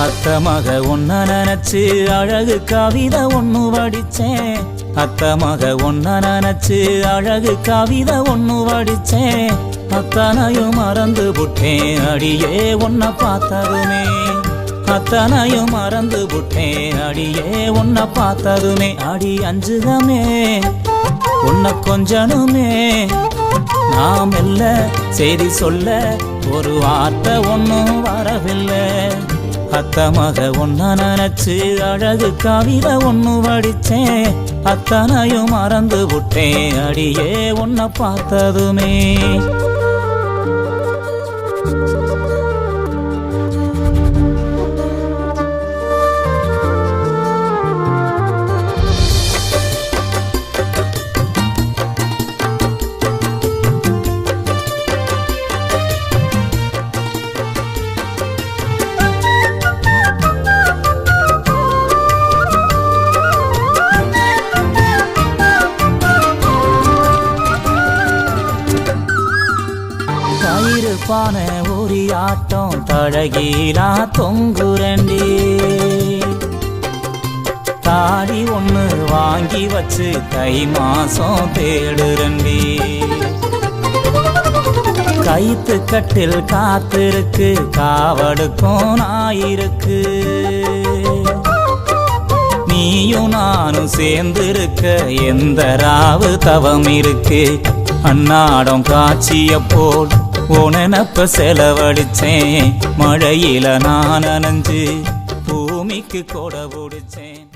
அத்த மக ஒன்ன நினைச்சு அழகு கவிதை ஒண்ணு வடிச்சேன். அத்த மக ஒன்ன நினைச்சு அழகு கவிதை ஒண்ணு வடிச்சேன். அத்தனையும் மறந்து புட்டேன் அடியே உன்னை பார்த்ததுமே. அத்தனையும் மறந்து புட்டேன் அடியே உன்னை பார்த்ததுமே. அடி அஞ்சுகமே உன்னை கொஞ்சனுமே. நாம் இல்ல செய்தி சொல்ல ஒரு வார்த்தை ஒன்னும் வரவில்லை. அத்த மக ஒன்ன நினைச்சு அழகு கவிதை ஒண்ணு வடிச்சேன். அத்தனையும் மறந்து விட்டேன் அடியே உன்னை பார்த்ததுமே. பான ஒரு ஆட்டம் தழகீலா தொங்குரண்டி. தாடி ஒண்ணு வாங்கி வச்சு தை மாசம் தேடுரண்டி. கைத்து கட்டில் காத்திருக்கு காவடுக்கும் நாயிருக்கு. நீயும் நானும் சேர்ந்திருக்க எந்த ராவு தவம் இருக்கு. அன்னாடம் காட்சிய போல் உனப்ப செலவழிச்சேன். மழையில நான் நனைஞ்சு பூமிக்கு கொடை பிடிச்சேன்.